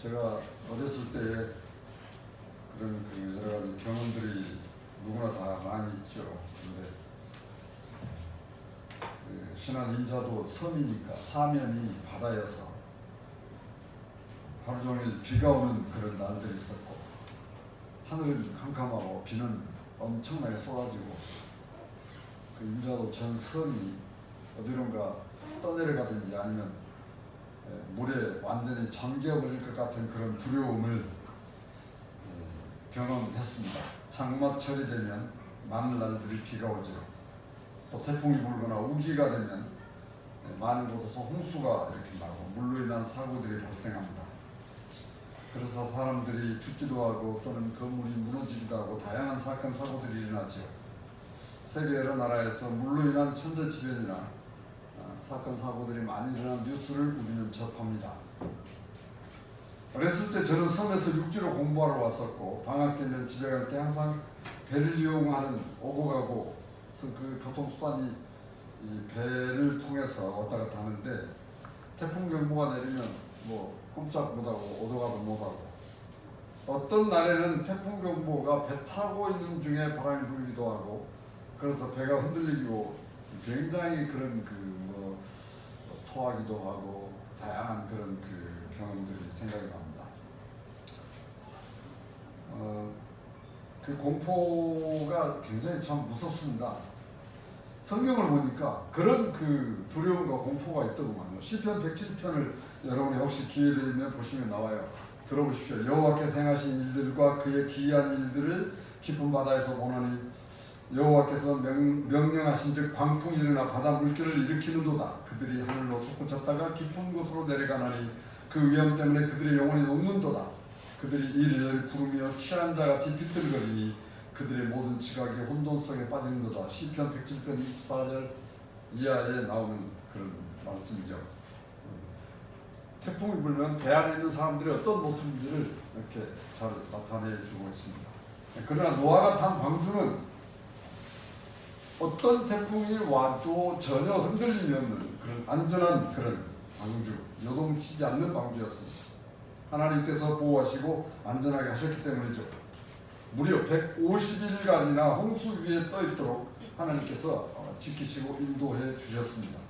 제가 어렸을 때 그런 그 여러 가지 경험들이 누구나 다 많이 있죠. 근데 그 신안 임자도 섬이니까 사면이 바다여서 하루 종일 비가 오는 그런 날들이 있었고, 하늘은 캄캄하고 비는 엄청나게 쏟아지고, 그 임자도 전 섬이 어디론가 떠내려가든지 아니면 물에 완전히 잠겨버릴 것 같은 그런 두려움을 경험했습니다. 장마철이 되면 많은 날들이 비가 오죠. 또 태풍이 불거나 우기가 되면 많은 곳에서 홍수가 이렇게 나고 물로 인한 사고들이 발생합니다. 그래서 사람들이 죽기도 하고 또는 건물이 무너지기도 하고 다양한 사건 사고들이 일어나죠. 세계 여러 나라에서 물로 인한 천재지변이나 사건 사고들이 많이 일어난 뉴스를 우리는 접합니다. 어렸을 때 저는 섬에서 육지로 공부하러 왔었고, 방학 때면 집에 갈 때 항상 배를 이용하는 오고 가고, 그래서 그 교통수단이 이 배를 통해서 왔다 갔다 하는데, 태풍 경보가 내리면 뭐 꼼짝 못하고 오도 가도 못하고, 어떤 날에는 태풍 경보가 배 타고 있는 중에 바람이 불기도 하고, 그래서 배가 흔들리고 굉장히 그런 뭐 토하기도 하고 다양한 그런 그 경험들이 생각이 납니다. 그 공포가 굉장히 참 무섭습니다. 성경을 보니까 그런 그 두려움과 공포가 있더구만요. 시편 107편을 여러분이 혹시 기회 되면 보시면 나와요. 들어보십시오. 여호와께서 행하신 일들과 그의 기이한 일들을 깊은 바다에서 보노니, 여호와께서 명령하신즉 광풍이 일어나 바다 물결을 일으키는도다. 그들이 하늘로 솟구쳤다가 깊은 곳으로 내려가나니 그 위험 때문에 그들의 영혼이 녹는도다. 그들이 이리저리 구르며 취한 자같이 비틀거리니 그들의 모든 지각이 혼돈 속에 빠지는도다. 시편 107편 24절 이하에 나오는 그런 말씀이죠. 태풍이 불면 배 안에 있는 사람들이 어떤 모습인지를 이렇게 잘 나타내 주고 있습니다. 그러나 노아가 탄 방주는 어떤 태풍이 와도 전혀 흔들림이 없는 그런 안전한 그런 방주, 요동치지 않는 방주였습니다. 하나님께서 보호하시고 안전하게 하셨기 때문이죠. 무려 150일간이나 홍수 위에 떠 있도록 하나님께서 지키시고 인도해 주셨습니다.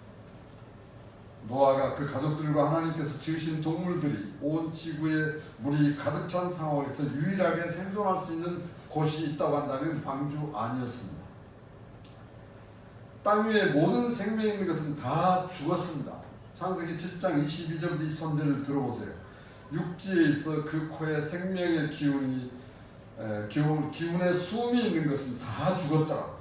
노아가 그 가족들과 하나님께서 지으신 동물들이 온 지구에 물이 가득 찬 상황에서 유일하게 생존할 수 있는 곳이 있다고 한다면 방주 안이었습니다. 땅 위에 모든 생명이 있는 것은 다 죽었습니다. 창세기 7장 22절부터 23절을 들어보세요. 육지에 있어 그 코에 생명의 기운의 숨이 있는 것은 다 죽었더라.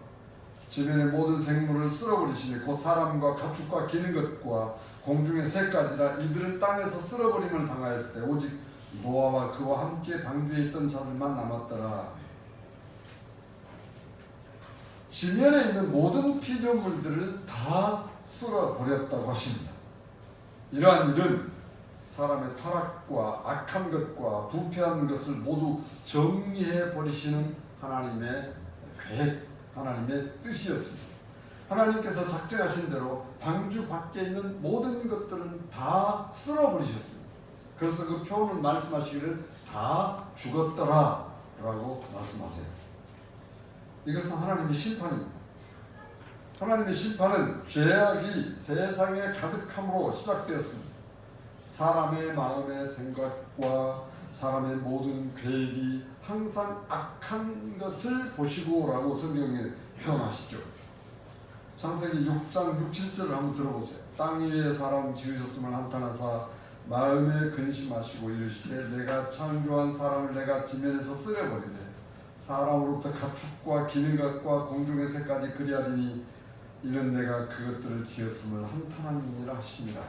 지면의 모든 생물을 쓸어버리시니 곧 사람과 가축과 기는 것과 공중의 새까지라. 이들은 땅에서 쓸어버림을 당하였을 때 오직 노아와 그와 함께 방주에 있던 자들만 남았더라. 지면에 있는 모든 피조물들을 다 쓸어버렸다고 하십니다. 이러한 일은 사람의 타락과 악한 것과 부패한 것을 모두 정리해 버리시는 하나님의 계획, 하나님의 뜻이었습니다. 하나님께서 작정하신 대로 방주 밖에 있는 모든 것들은 다 쓸어버리셨습니다. 그래서 그 표현을 말씀하시기를 다 죽었더라 라고 말씀하세요. 이것은 하나님의 심판입니다. 하나님의 심판은 죄악이 세상에 가득함으로 시작되었습니다. 사람의 마음의 생각과 사람의 모든 계획이 항상 악한 것을 보시고라고 성경에 표현하시죠. 창세기 6장 6, 7절을 한번 들어보세요. 땅 위에 사람 지으셨음을 한탄하사 마음에 근심하시고 이르시되 내가 창조한 사람을 내가 지면에서 쓸어버리되 사람으로부터 가축과 기는 것과 공중의 새까지 그리하리니 이는 내가 그것들을 지었음을 한탄함이니라 하시니라.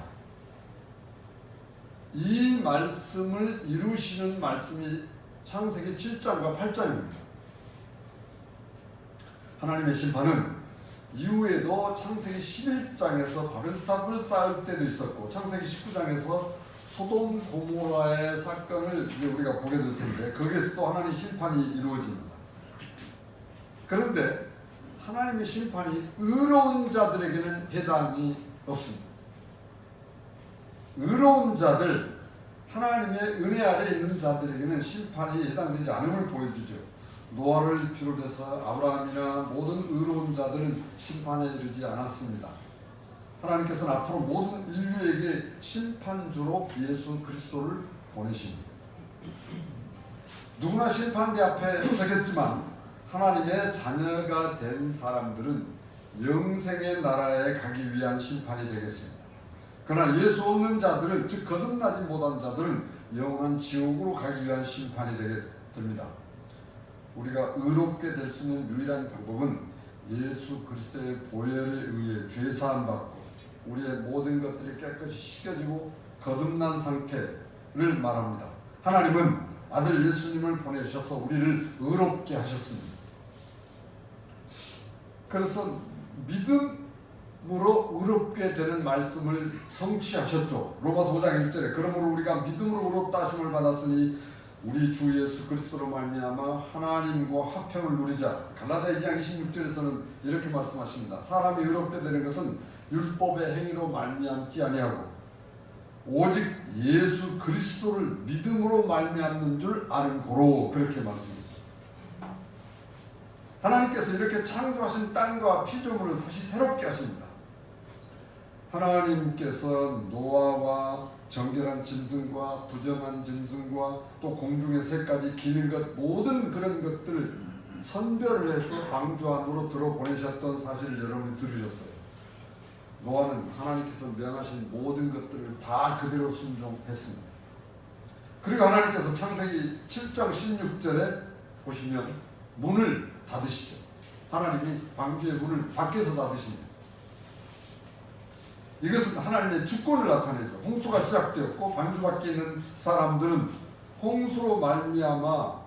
이 말씀을 이루시는 말씀이 창세기 7장과 8장입니다. 하나님의 심판은 이후에도 창세기 11장에서 바벨탑을 쌓을 때도 있었고, 창세기 19장에서 소돔 고모라의 사건을 이제 우리가 보게 될 텐데 거기에서도 하나님의 심판이 이루어집니다. 그런데 하나님의 심판이 의로운 자들에게는 해당이 없습니다. 의로운 자들, 하나님의 은혜 아래 있는 자들에게는 심판이 해당되지 않음을 보여주죠. 노아를 비롯해서 아브라함이나 모든 의로운 자들은 심판에 이르지 않았습니다. 하나님께서는 앞으로 모든 인류에게 심판주로 예수 그리스도를 보내십니다. 누구나 심판대 앞에 서겠지만 하나님의 자녀가 된 사람들은 영생의 나라에 가기 위한 심판이 되겠습니다. 그러나 예수 없는 자들은, 즉 거듭나지 못한 자들은 영원한 지옥으로 가기 위한 심판이 되게 됩니다. 우리가 의롭게 될 수 있는 유일한 방법은 예수 그리스도의 보혈에 의해 죄사함 받고 우리의 모든 것들이 깨끗이 씻겨지고 거듭난 상태를 말합니다. 하나님은 아들 예수님을 보내주셔서 우리를 의롭게 하셨습니다. 그래서 믿음으로 의롭게 되는 말씀을 성취하셨죠. 로마서 5장 1절에 그러므로 우리가 믿음으로 의롭다 하심을 받았으니 우리 주 예수 그리스도로 말미암아 하나님과 화평을 누리자. 갈라디아 2장 26절에서는 이렇게 말씀하십니다. 사람이 의롭게 되는 것은 율법의 행위로 말미암지 아니하고 오직 예수 그리스도를 믿음으로 말미암는 줄 아는 고로, 그렇게 말씀했습니다. 하나님께서 이렇게 창조하신 땅과 피조물을 다시 새롭게 하십니다. 하나님께서 노아와 정결한 짐승과 부정한 짐승과 또 공중의 새까지 기는 것, 모든 그런 것들을 선별을 해서 방주 안으로 들어보내셨던 사실을 여러분이 들으셨어요. 노아는 하나님께서 명하신 모든 것들을 다 그대로 순종했습니다. 그리고 하나님께서 창세기 7장 16절에 보시면 문을 닫으시죠. 하나님이 방주의 문을 밖에서 닫으십니다. 이것은 하나님의 주권을 나타내죠. 홍수가 시작되었고 방주 밖에 있는 사람들은 홍수로 말미암아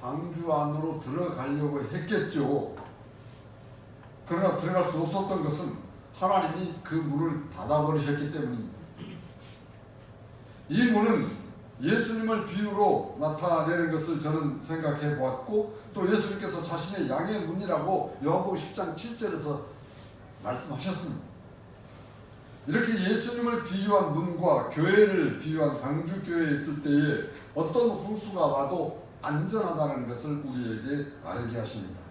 방주 안으로 들어가려고 했겠죠. 그러나 들어갈 수 없었던 것은 하나님이 그 문을 닫아버리셨기 때문입니다. 이 문은 예수님을 비유로 나타내는 것을 저는 생각해 보았고, 또 예수님께서 자신의 양의 문이라고 요한복음 10장 7절에서 말씀하셨습니다. 이렇게 예수님을 비유한 문과 교회를 비유한 방주교회에 있을 때에 어떤 홍수가 와도 안전하다는 것을 우리에게 알게 하십니다.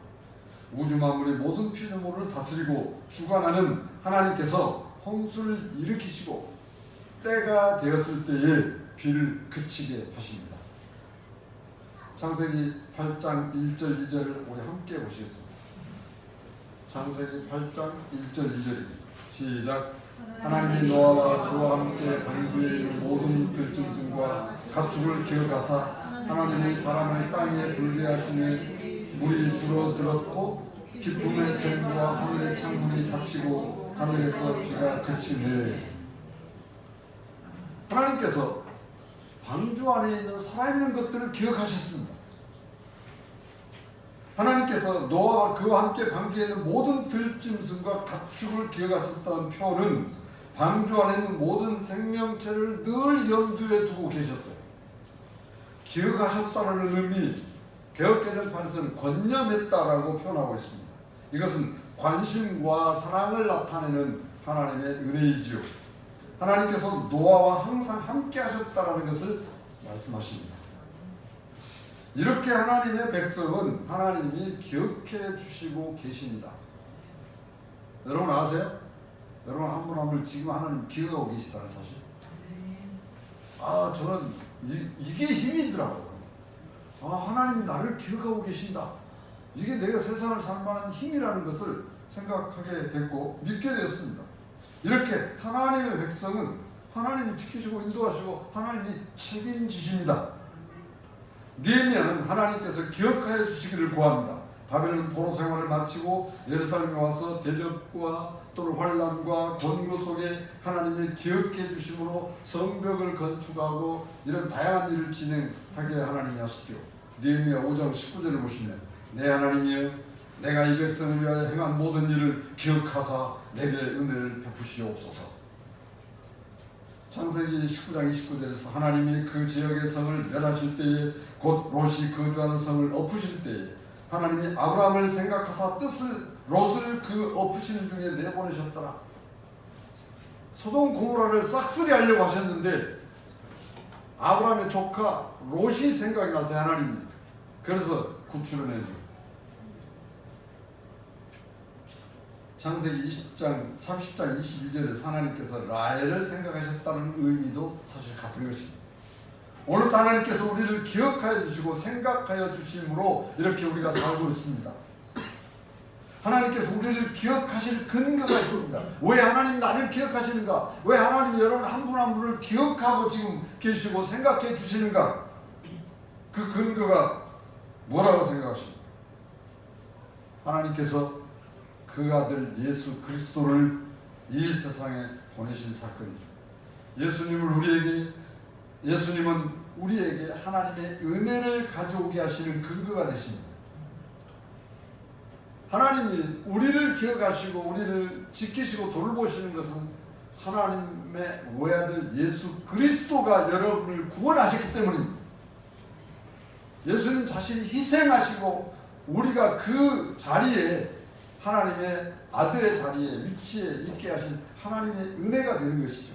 우주 만물의 모든 피조물을 다스리고 주관하는 하나님께서 홍수를 일으키시고 때가 되었을 때에 비를 그치게 하십니다. 창세기 8장 1절 2절을 우리 함께 보시겠습니다. 창세기 8장 1절 2절입니다. 시작. 하나님이 노아와 그와 함께 방주에 있는 모든 들짐승과 가축을 기억하사 하나님이 바람을 땅에 불게 하시니 물이 줄어들었고 깊음의 샘과 하늘의 창문이 닫히고 하늘에서 비가 그치네. 하나님께서 방주 안에 있는 살아있는 것들을 기억하셨습니다. 하나님께서 노아와 그와 함께 방주에 있는 모든 들짐승과 가축을 기억하셨다는 표현은 방주 안에 있는 모든 생명체를 늘 염두에 두고 계셨어요. 기억하셨다는 의미, 개역개정판에서는 권념했다라고 표현하고 있습니다. 이것은 관심과 사랑을 나타내는 하나님의 은혜이지요. 하나님께서 노아와 항상 함께 하셨다라는 것을 말씀하십니다. 이렇게 하나님의 백성은 하나님이 기억해 주시고 계십니다. 여러분 아세요? 여러분 한 분 한 분 지금 하나님 기억하고 계시다는 사실. 저는 이게 힘이더라고요. 하나님이 나를 기억하고 계신다. 이게 내가 세상을 살 만한 힘이라는 것을 생각하게 됐고 믿게 됐습니다. 이렇게 하나님의 백성은 하나님이 지키시고 인도하시고 하나님이 책임지십니다. 느헤미야는 하나님께서 기억하여 주시기를 구합니다. 바벨론 포로 생활을 마치고 예루살렘에 와서 대적과 또는 환난과 권고 속에 하나님의 기억해 주심으로 성벽을 건축하고 이런 다양한 일을 진행하게 하나님이 하시죠. 느헤미야 5장 19절을 보시면 내 하나님이여 내가 이 백성을 위하여 행한 모든 일을 기억하사 내게 은혜를 베푸시옵소서. 창세기 19장 29절에서 하나님이 그 지역의 성을 멸하실 때에 곧 롯이 거주하는 성을 엎으실 때에 하나님이 아브라함을 생각하사 롯을 그 엎으시는 중에 내보내셨더라. 소돔 고모라를 싹쓸이 하려고 하셨는데 아브라함의 조카 롯이 생각이 나서 하나님이 그래서 구출을 해줘. 창세기 20장 30장 22절에서 하나님께서 라헬을 생각하셨다는 의미도 사실 같은 것입니다. 오늘도 하나님께서 우리를 기억하여 주시고 생각하여 주심으로 이렇게 우리가 살고 있습니다. 하나님께서 우리를 기억하실 근거가 있습니다. 왜 하나님 나를 기억하시는가? 왜 하나님 여러분 한 분 한 분을 기억하고 지금 계시고 생각해 주시는가? 그 근거가 뭐라고 생각하십니까? 하나님께서 그 아들 예수 그리스도를 이 세상에 보내신 사건이죠. 예수님은 우리에게 하나님의 은혜를 가져오게 하시는 근거가 되십니다. 하나님이 우리를 기억하시고 우리를 지키시고 돌보시는 것은 하나님의 외아들 예수 그리스도가 여러분을 구원하셨기 때문입니다. 예수님 자신이 희생하시고 우리가 그 자리에 하나님의 아들의 자리에 위치에 있게 하신 하나님의 은혜가 되는 것이죠.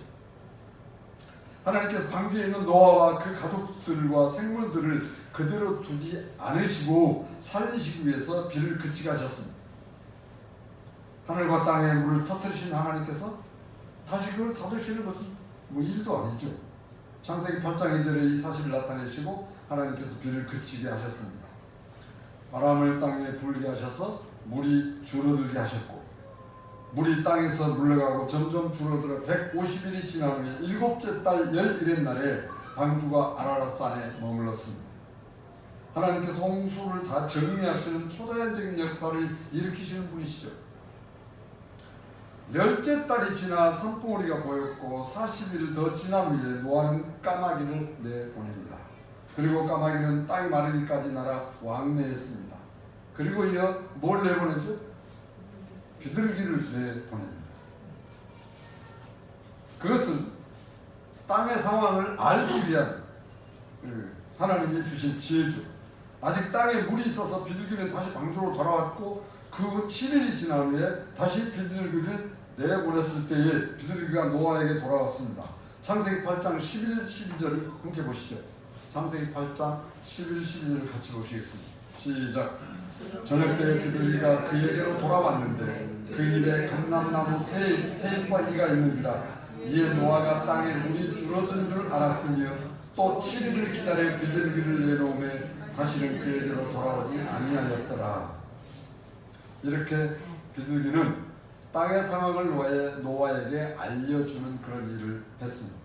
하나님께서 방주에 있는 노아와 그 가족들과 생물들을 그대로 두지 않으시고 살리시기 위해서 비를 그치게 하셨습니다. 하늘과 땅에 물을 터뜨리신 하나님께서 다시 그걸 닫으시는 것은 일도 아니죠. 창세기 8장 2절에 이 사실을 나타내시고 하나님께서 비를 그치게 하셨습니다. 바람을 땅에 불게 하셔서 물이 줄어들게 하셨고 물이 땅에서 물러가고 점점 줄어들어 150일이 지난 후에 7째 달 11일 날에 방주가 아라랏산에 머물렀습니다. 하나님께서 홍수를 다 정리하시는 초자연적인 역사를 일으키시는 분이시죠. 10째 달이 지나 산봉우리가 보였고 40일 더 지난 후에 노아는 까마귀를 내보냅니다. 그리고 까마귀는 땅이 마르기까지 날아 왕래했습니다. 그리고 이어 뭘 내보내죠? 비둘기를 내보냅니다. 그것은 땅의 상황을 알기 위한 하나님이 주신 지혜죠. 아직 땅에 물이 있어서 비둘기는 다시 방주로 돌아왔고 그 7일이 지난 후에 다시 비둘기를 내보냈을 때에 비둘기가 노아에게 돌아왔습니다. 창세기 8장 11, 12절을 함께 보시죠. 창세기 8장 11, 12절을 같이 보시겠습니다. 시작. 저녁 때에 비둘기가 그에게로 돌아왔는데 그 입에 감람나무 새 잎사귀가 있는지라. 이에 노아가 땅에 물이 줄어든 줄 알았으며 또 7일을 기다려 비둘기를 내놓음에 다시는 그에게로 돌아오지 아니하였더라. 이렇게 비둘기는 땅의 상황을 노아에게 알려주는 그런 일을 했습니다.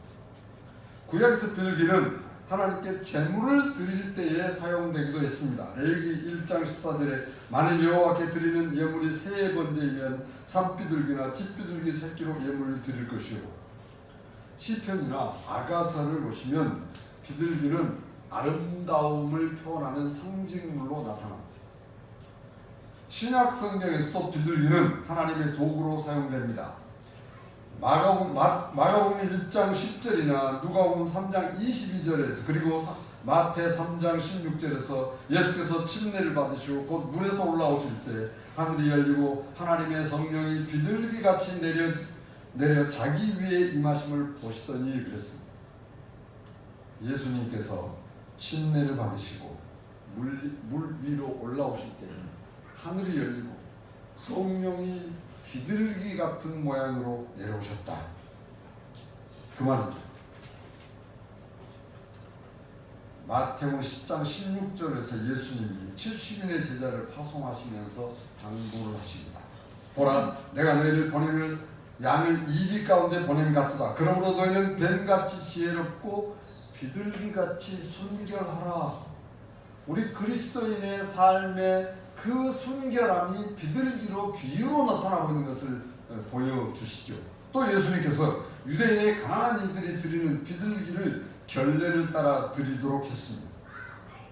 구약에서 비둘기는 하나님께 제물을 드릴 때에 사용되기도 했습니다. 레위기 1장 14절에 만일 여호와께 드리는 예물이 새 번제이면 산비둘기나 집비둘기 새끼로 예물을 드릴 것이요. 시편이나 아가서를 보시면 비둘기는 아름다움을 표현하는 상징물로 나타납니다. 신약 성경에서도 비둘기는 하나님의 도구로 사용됩니다. 마가복음 1장 10절이나 누가복음 3장 22절에서 그리고 마태 3장 16절에서 예수께서 침례를 받으시고 곧 물에서 올라오실 때 하늘이 열리고 하나님의 성령이 비둘기같이 내려 자기 위에 임하심을 보시더니 그랬습니다. 예수님께서 침례를 받으시고 물 위로 올라오실 때 하늘이 열리고 성령이 비둘기 같은 모양으로 내려오셨다. 그 말이죠. 마태복음 10장 16절에서 예수님이 70인의 제자를 파송하시면서 당부를 하십니다. 보라, 내가 너희를 보내면 양을 이리 가운데 보냄 같도다. 그러므로 너희는 뱀같이 지혜롭고 비둘기같이 순결하라. 우리 그리스도인의 삶의 그 순결함이 비둘기로 비유로 나타나고 있는 것을 보여주시죠. 또 예수님께서 유대인의 가난한 이들이 드리는 비둘기를 결례를 따라 드리도록 했습니다.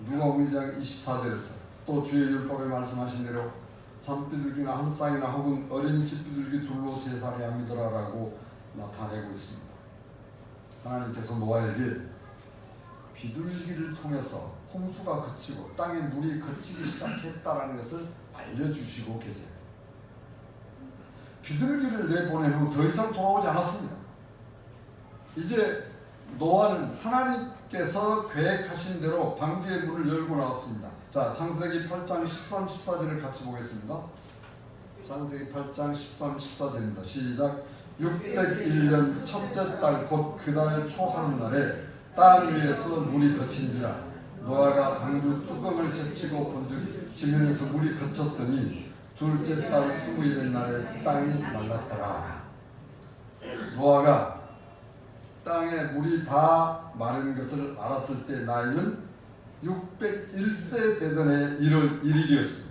누가복음 2장 24절에서 또 주의 율법에 말씀하신 대로 산비둘기나 한 쌍이나 혹은 어린 집비둘기 둘로 제사를 함이더라라고 나타내고 있습니다. 하나님께서 노아에게 비둘기를 통해서 홍수가 그치고 땅에 물이 그치기 시작했다라는 것을 알려주시고 계세요. 비둘기를 내보낸 후 더 이상 돌아오지 않았습니다. 이제 노아는 하나님께서 계획하신 대로 방주의 문을 열고 나왔습니다. 자, 창세기 8장 13, 14절을 같이 보겠습니다. 창세기 8장 13, 14절입니다. 시작. 601년 첫째 달 곧 그 달 초하룻날에 땅 위에서 물이 거친지라 노아가 방주 뚜껑을 제치고 본즉 지면에서 물이 거쳤더니 둘째 달 20일의 날에 땅이 말랐더라. 노아가 땅에 물이 다 마른 것을 알았을 때 나이는 601세 되던 해 1월 1일이었습니다.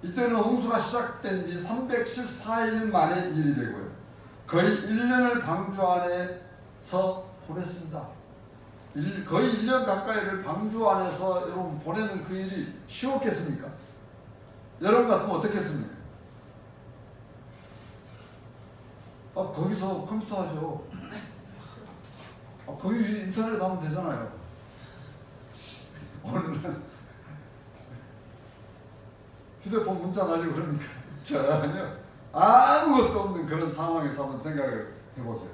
이때는 홍수가 시작된 지 314일 만에 일이 되고요. 거의 1년을 방주 안에서 보냈습니다. 거의 1년 가까이를 방주 안에서 여러분 보내는 그 일이 쉬웠겠습니까? 여러분 같으면 어떻겠습니까? 거기서 컴퓨터 하죠. 거기 인터넷 하면 되잖아요. 오늘은 휴대폰 문자 날리고 그러니까 전혀 아무것도 없는 그런 상황에서 한번 생각을 해보세요.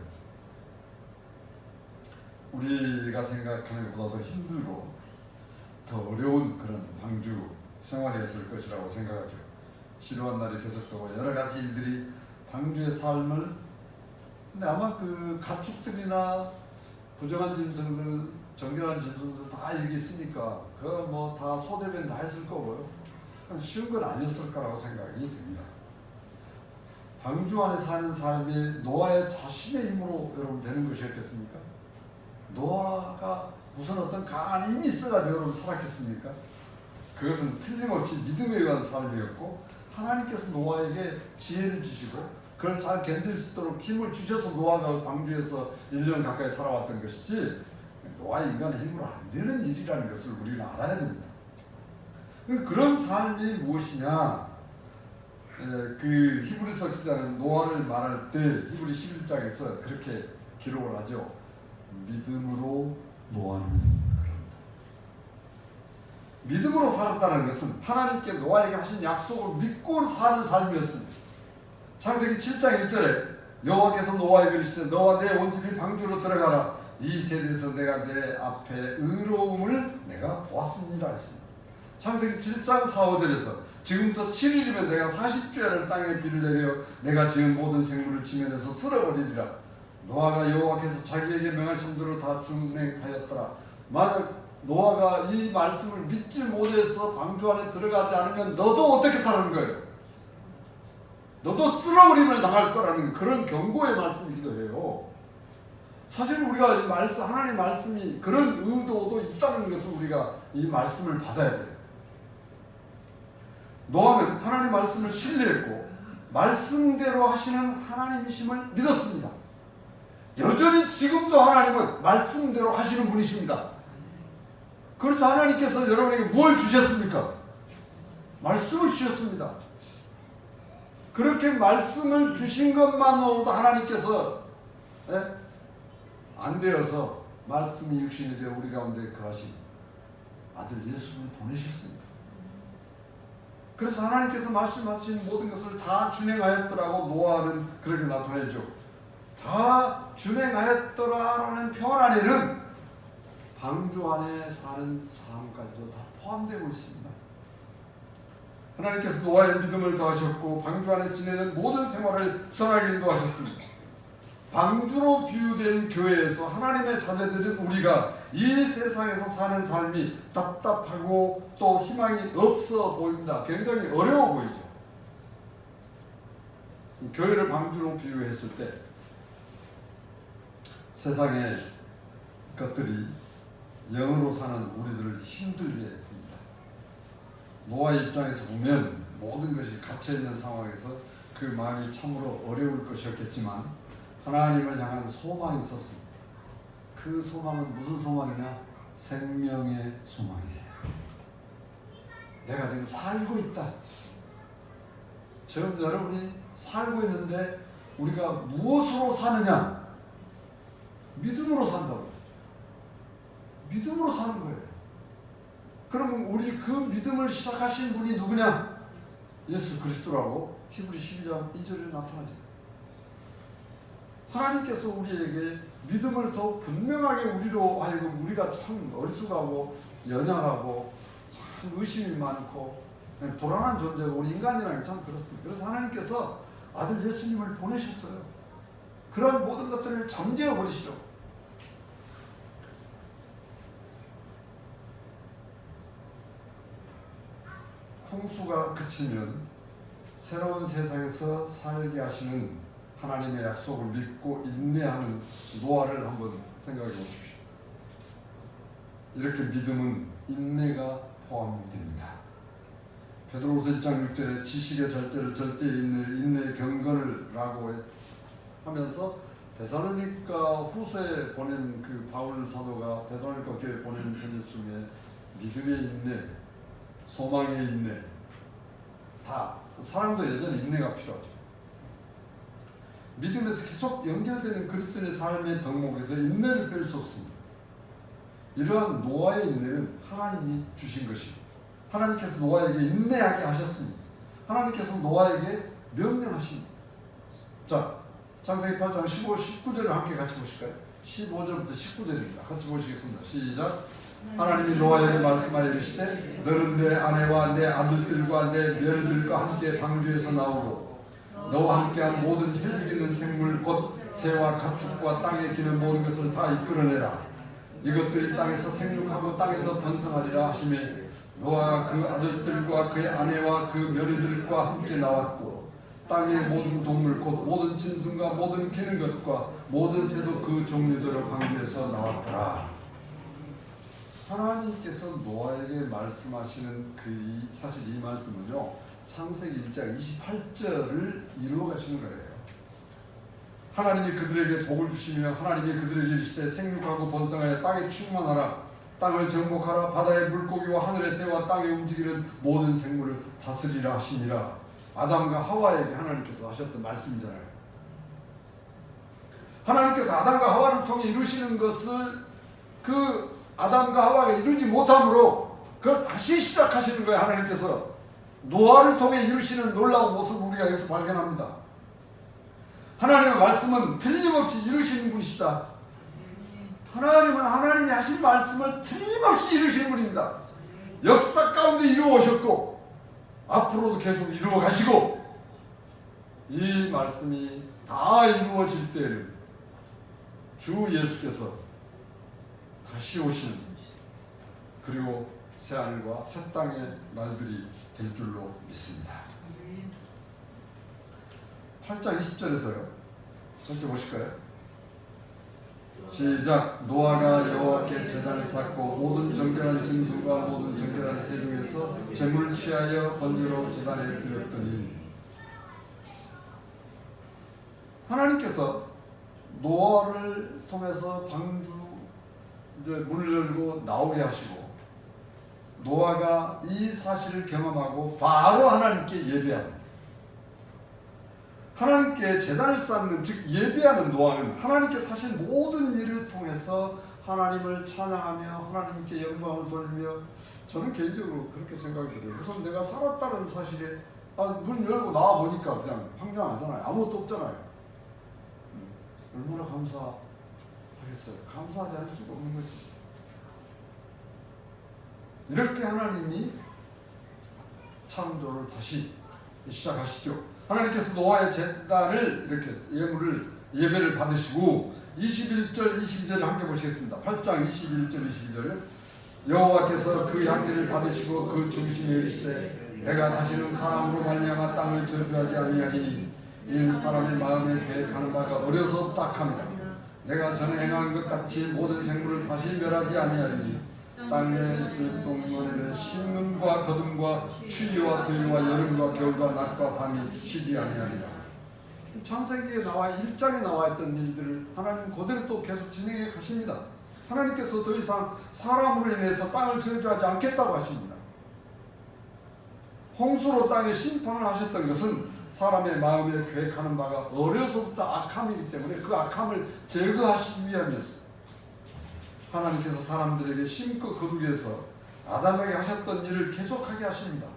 우리가 생각하는 것보다 더 힘들고 더 어려운 그런 방주 생활이었을 것이라고 생각하죠. 지루한 날이 계속되고 여러 가지 일들이 방주의 삶을, 근데 아마 그 가축들이나 부정한 짐승들, 정결한 짐승들 다 여기 있으니까 그거 뭐 다 소대변 다 했을 거고요. 쉬운 건 아니었을 거라고 생각이 듭니다. 방주 안에 사는 삶이 노아의 자신의 힘으로 여러분 되는 것이었겠습니까? 노아가 무슨 어떤 강한 힘이 있어가지고 여러분 살았겠습니까? 그것은 틀림없이 믿음에 의한 삶이었고 하나님께서 노아에게 지혜를 주시고 그걸 잘 견딜 수 있도록 힘을 주셔서 노아가 방주에서 1년 가까이 살아왔던 것이지 노아 인간의 힘으로 안 되는 일이라는 것을 우리는 알아야 됩니다. 그런 삶이 무엇이냐? 그 히브리서 기자는 노아를 말할 때 히브리 11장에서 그렇게 기록을 하죠. 믿음으로 노아는 그런다. 믿음으로 살았다는 것은 하나님께 노아에게 하신 약속을 믿고 사는 삶이었습니다. 창세기 7장 1절에 여호와께서 노아에게 이르시되 너와 내 온 집이 방주로 들어가라. 이 세대에서 내가 내 앞에 의로움을 내가 보았습니다 했습니다. 창세기 7장 4, 5절에서 지금부터 7일이면 내가 40주야를 땅에 비를 내려 내가 지은 모든 생물을 지면에서 쓸어버리리라. 노아가 여호와께서 자기에게 명하신 대로 다 준행하였더라. 만약 노아가 이 말씀을 믿지 못해서 방주 안에 들어가지 않으면 너도 어떻겠다는 거예요? 너도 쓸어버림을 당할 거라는 그런 경고의 말씀이기도 해요. 사실 우리가 이 말씀, 하나님 말씀이 그런 의도도 있다는 것을 우리가 이 말씀을 받아야 돼요. 노아는 하나님 말씀을 신뢰했고 말씀대로 하시는 하나님이심을 믿었습니다. 여전히 지금도 하나님은 말씀대로 하시는 분이십니다. 그래서 하나님께서 여러분에게 뭘 주셨습니까? 말씀을 주셨습니다. 그렇게 말씀을 주신 것만으로도 하나님께서 안 되어서 말씀이 육신이 되어 우리 가운데 거하신 아들 예수를 보내셨습니다. 그래서 하나님께서 말씀하신 모든 것을 다 준행하였더라고 노아는 그렇게 나타내죠. 다 준행하였더라라는 표현 안에는 방주 안에 사는 삶까지도 다 포함되고 있습니다. 하나님께서 노아의 믿음을 더하셨고 방주 안에 지내는 모든 생활을 선하게 인도하셨습니다. 방주로 비유된 교회에서 하나님의 자녀들인 우리가 이 세상에서 사는 삶이 답답하고 또 희망이 없어 보입니다. 굉장히 어려워 보이죠. 교회를 방주로 비유했을 때 세상의 것들이 영으로 사는 우리들을 힘들게 합니다. 노아의 입장에서 보면 모든 것이 갇혀있는 상황에서 그 마음이 참으로 어려울 것이었겠지만 하나님을 향한 소망이 있었습니다. 그 소망은 무슨 소망이냐? 생명의 소망이에요. 내가 지금 살고 있다. 지금 여러분이 살고 있는데 우리가 무엇으로 사느냐? 믿음으로 산다고. 믿음으로 사는 거예요. 그러면 우리 그 믿음을 시작하신 분이 누구냐? 예수 그리스도라고 히브리 12장 2절에 나타나죠. 하나님께서 우리에게 믿음을 더 분명하게 우리로 하여금 우리가 참 어리숙하고 연약하고 참 의심이 많고 불안한 존재고 우리 인간이라는 게 참 그렇습니다. 그래서 하나님께서 아들 예수님을 보내셨어요. 그런 모든 것들을 잠재워 버리시려고. 홍수가 그치면 새로운 세상에서 살게 하시는 하나님의 약속을 믿고 인내하는 노아를 한번 생각해 보십시오. 이렇게 믿음은 인내가 포함됩니다. 베드로후서 1장 6절에 지식의 절제를 절제에 인내의 경건을 라고 하면서 데살로니가 후서에 보낸 그 바울 사도가 데살로니가 교회에 보낸 편지 중에 믿음의 인내, 소망의 인내, 다 사랑도 여전히 인내가 필요하죠. 믿음에서 계속 연결되는 그리스도인의 삶의 덕목에서 인내를 뺄 수 없습니다. 이러한 노아의 인내는 하나님이 주신 것이고 하나님께서 노아에게 인내하게 하셨습니다. 하나님께서 노아에게 명령하십니다. 자, 창세기 8장 15, 19절을 함께 같이 보실까요? 15절부터 19절입니다. 같이 보시겠습니다. 시작. 하나님이 노아에게 말씀하여 이르시되 너는 내 아내와 내 아들들과 내 며느리들과 함께 방주에서 나오고 너와 함께한 모든 혈육 있는 생물 곧 새와 가축과 땅에 기는 모든 것을 다 이끌어내라. 이것들이 땅에서 생육하고 땅에서 번성하리라 하시매 노아가 그 아들들과 그의 아내와 그 며느리들과 함께 나왔고 땅의 모든 동물 곧 모든 짐승과 모든 기는 것과 모든 새도 그 종류대로 방주에서 나왔더라. 하나님께서 노아에게 말씀하시는 사실 이 말씀은요 창세기 1장 28절을 이루어 가시는 거예요. 하나님이 그들에게 복을 주시며 하나님이 그들에게 이르시되 생육하고 번성하여 땅에 충만하라. 땅을 정복하라. 바다의 물고기와 하늘의 새와 땅에 움직이는 모든 생물을 다스리라 하시니라. 아담과 하와에게 하나님께서 하셨던 말씀이잖아요. 하나님께서 아담과 하와를 통해 이루시는 것을 그 아담과 하와가 이루지 못함으로 그걸 다시 시작하시는 거예요. 하나님께서 노아를 통해 이루시는 놀라운 모습을 우리가 여기서 발견합니다. 하나님의 말씀은 틀림없이 이루시는 분이시다. 하나님은 하나님이 하신 말씀을 틀림없이 이루시는 분입니다. 역사 가운데 이루어오셨고 앞으로도 계속 이루어 가시고 이 말씀이 다 이루어질 때에는 주 예수께서 다시 오시는 그리고 새하늘과 새 땅의 날들이 될 줄로 믿습니다. 8장 20절에서요. 함께 보실까요? 시작. 노아가 여호와께 제단을 쌓고 모든 정결한 짐승과 모든 정결한 새 중에서 제물을 취하여 번제로 제단에 드렸더니 하나님께서 노아를 통해서 방주 이제 문을 열고 나오게 하시고 노아가 이 사실을 경험하고 바로 하나님께 예배합니다. 하나님께 제단을 쌓는 즉 예배하는 노아는 하나님께서 하신 모든 일을 통해서 하나님을 찬양하며 하나님께 영광을 돌리며 저는 개인적으로 그렇게 생각이 들어요. 우선 내가 살았다는 사실에 문 열고 나와 보니까 그냥 황당하잖아요. 아무것도 없잖아요. 얼마나 감사하겠어요. 감사하지 않을 수가 없는 거죠. 이렇게 하나님이 창조를 다시 시작하시죠. 하나님께서 노아의 제단을 이렇게 예배를 받으시고 21절 22절을 함께 보시겠습니다. 8장 21절 22절 여호와께서 그 향기를 받으시고 그 중심에 이르시되 내가 다시는 사람으로 말미암아 땅을 저주하지 아니하리니 이는 사람의 마음에 계획하는 바가 어려서 악합니다. 내가 전에 행한 것 같이 모든 생물을 다시 멸하지 아니하리니 땅에 있을 동물에는 심음과 거둠과 추위와 더위와 여름과 겨울과 낮과 밤이 쉬지 아니하리라. 창세기에 나와 1장에 나와 있던 일들을 하나님 그대로 또 계속 진행해 가십니다. 하나님께서 더 이상 사람으로 인해서 땅을 저주하지 않겠다고 하십니다. 홍수로 땅에 심판을 하셨던 것은 사람의 마음에 계획하는 바가 어려서부터 악함이기 때문에 그 악함을 제거하시기 위함이었습니다. 하나님께서 사람들에게 심고 거두게해서 아담에게 하셨던 일을 계속하게 하십니다.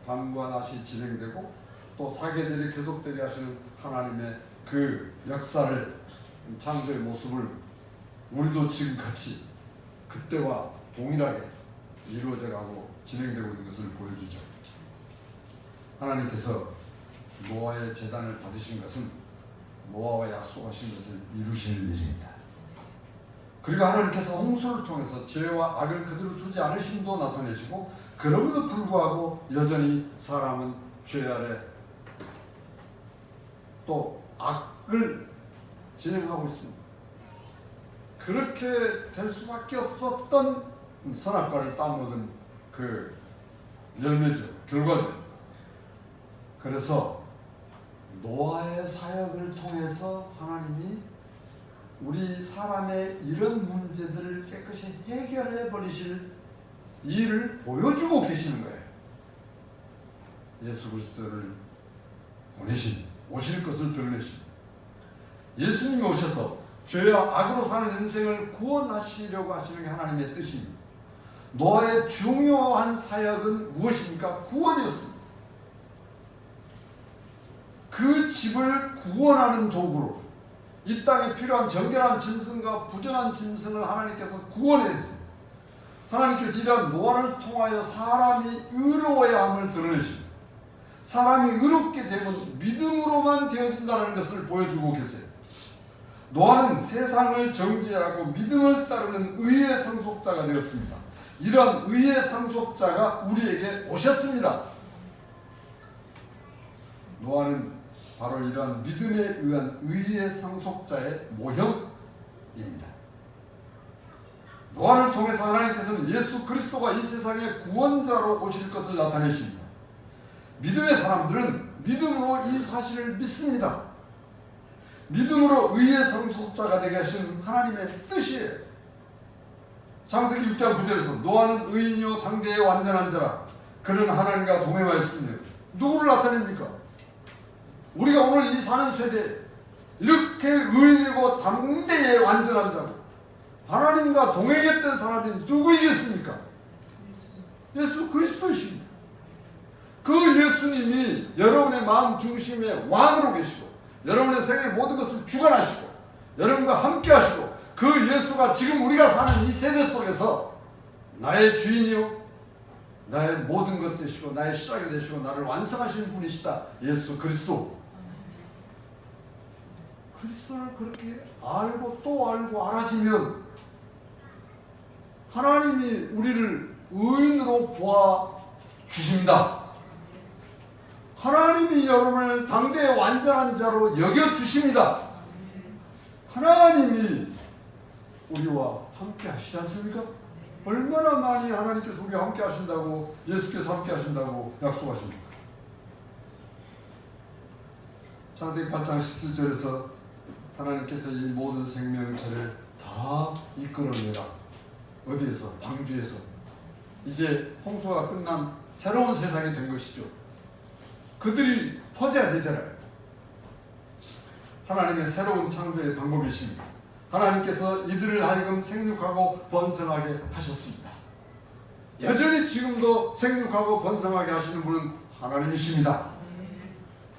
밤과 낮이 진행되고 또 사계절이 계속되게 하시는 하나님의 그 역사를 창조의 모습을 우리도 지금 같이 그때와 동일하게 이루어져 가고 진행되고 있는 것을 보여주죠. 하나님께서 노아의 제단을 받으신 것은 노아와 약속하신 것을 이루실 일입니다. 그리고 하나님께서 홍수를 통해서 죄와 악을 그대로 두지 않으심도 나타내시고, 그럼에도 불구하고 여전히 사람은 죄 아래 또 악을 진행하고 있습니다. 그렇게 될 수밖에 없었던 선악과를 따먹은 그 열매죠, 결과죠. 그래서 노아의 사역을 통해서 하나님이 우리 사람의 이런 문제들을 깨끗이 해결해 버리실 일을 보여주고 계시는 거예요. 예수 그리스도를 보내신, 오실 것을 드러내신 예수님이 오셔서 죄와 악으로 사는 인생을 구원하시려고 하시는 게 하나님의 뜻입니다. 노아의 중요한 사역은 무엇입니까? 구원이었습니다. 그 집을 구원하는 도구로 이 땅에 필요한 정결한 짐승과 부정한 짐승을 하나님께서 구원했습니다. 하나님께서 이러한 노아를 통하여 사람이 의로워야 함을 드러내십니다. 사람이 의롭게 되면 믿음으로만 되어진다는 것을 보여주고 계세요. 노아는 세상을 정죄하고 믿음을 따르는 의의 상속자가 되었습니다. 이런 의의 상속자가 우리에게 오셨습니다. 노아는 바로 이러한 믿음에 의한 의의 상속자의 모형입니다. 노아를 통해서 하나님께서는 예수 그리스도가 이 세상의 구원자로 오실 것을 나타내십니다. 믿음의 사람들은 믿음으로 이 사실을 믿습니다. 믿음으로 의의 상속자가 되게 하신 하나님의 뜻이에요. 창세기 6장 9절에서 노아는 의인이요 당대의 완전한 자라, 그는 하나님과 동행하였으며, 누구를 나타냅니까? 우리가 오늘 이 사는 세대에 이렇게 의인이고 당대의 완전한 자고 하나님과 동행했던 사람이 누구이겠습니까? 예수 그리스도이십니다. 그 예수님이 여러분의 마음 중심에 왕으로 계시고, 여러분의 생의 모든 것을 주관하시고, 여러분과 함께 하시고, 그 예수가 지금 우리가 사는 이 세대 속에서 나의 주인이요 나의 모든 것 되시고 나의 시작이 되시고 나를 완성하시는 분이시다. 예수 그리스도. 그리스도를 그렇게 알고 또 알고 알아지면 하나님이 우리를 의인으로 보아 주십니다. 하나님이 여러분을 당대의 완전한 자로 여겨 주십니다. 하나님이 우리와 함께 하시지 않습니까? 얼마나 많이 하나님께서 우리와 함께 하신다고, 예수께서 함께 하신다고 약속하십니까? 창세기 8장 17절에서 하나님께서 이 모든 생명체를 다 이끌어내라. 어디에서? 방주에서. 이제 홍수가 끝난 새로운 세상이 된 것이죠. 그들이 퍼져야 되잖아요. 하나님의 새로운 창조의 방법이십니다. 하나님께서 이들을 하여금 생육하고 번성하게 하셨습니다. 여전히 지금도 생육하고 번성하게 하시는 분은 하나님이십니다.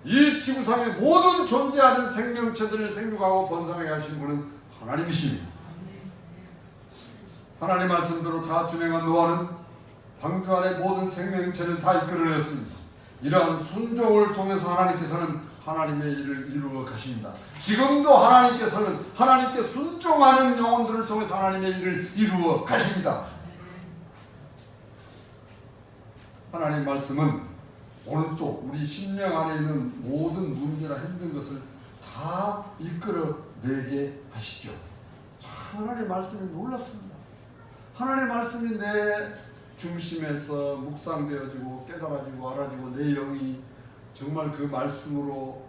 이 지구상의 모든 존재하는 생명체들을 생육하고 번성하게 하신 분은 하나님이십니다. 하나님 말씀대로 다 준행한 노아는 방주 안의 모든 생명체를 다 이끌어냈습니다. 이러한 순종을 통해서 하나님께서는 하나님의 일을 이루어 가십니다. 지금도 하나님께서는 하나님께 순종하는 영혼들을 통해서 하나님의 일을 이루어 가십니다. 하나님의 말씀은 오늘 또 우리 심령 안에 있는 모든 문제나 힘든 것을 다 이끌어내게 하시죠. 참 하나님의 말씀이 놀랍습니다. 하나님의 말씀이 내 중심에서 묵상되어지고 깨달아지고 알아지고 내 영이 정말 그 말씀으로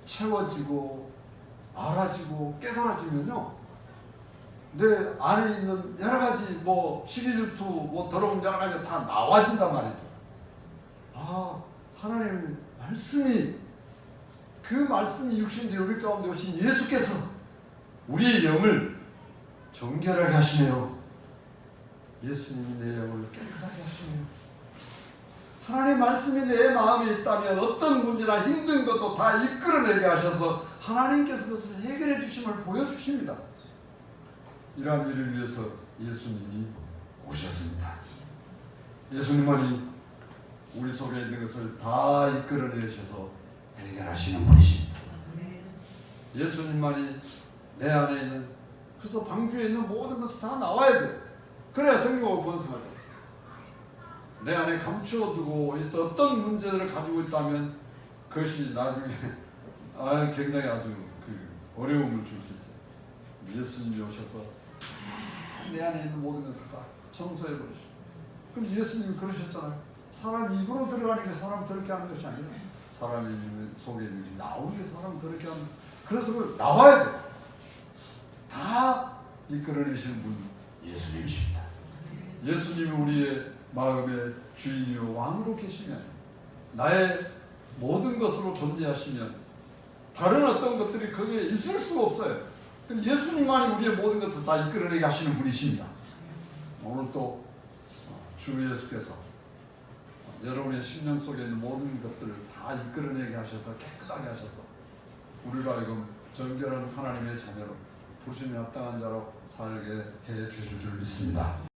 채워지고 알아지고 깨달아지면요, 내 안에 있는 여러 가지 시기 질투 더러운 여러 가지가 다 나와진단 말이죠. 아, 하나님의 말씀이, 그 말씀이 육신되어 우리 가운데 오신 예수께서 우리의 영을 정결하게 하시네요. 예수님이 내 영을 깨끗하게 하시네요. 하나님의 말씀이 내 마음에 있다면 어떤 문제나 힘든 것도 다 이끌어내게 하셔서 하나님께서 그것을 해결해 주심을 보여주십니다. 이러한 일을 위해서 예수님이 오셨습니다. 예수님만이 우리 속에 있는 것을 다 이끌어내셔서 해결하시는 분이십니다. 예수님만이 내 안에 있는, 그래서 방주에 있는 모든 것이 다 나와야 돼. 그래야 성경을 번성할 수 있어요. 내 안에 감추어두고 있어 어떤 문제를 가지고 있다면 그것이 나중에 굉장히 아주 어려움을 줄 수 있어요. 예수님이 오셔서 내 안에 있는 모든 것을 다 청소해 버리시고. 그럼 예수님이 그러셨잖아요. 사람 입으로 들어가는 게 사람 더럽게 하는 것이 아니라 사람 속에 있는 것이 나오는 게 사람 더럽게 하는 것. 그래서 그걸 나와야 돼. 다 이끌어내시는 분 예수님이십니다. 예수님이 우리의 마음의 주인이요 왕으로 계시면, 나의 모든 것으로 존재하시면 다른 어떤 것들이 거기에 있을 수가 없어요. 예수님만이 우리의 모든 것을 다 이끌어내게 하시는 분이십니다. 오늘 또 주 예수께서 여러분의 심령 속에 있는 모든 것들을 다 이끌어내게 하셔서 깨끗하게 하셔서 우리로 하여금 정결한 하나님의 자녀로 부르심에 합당한 자로 살게 해 주실 줄 믿습니다.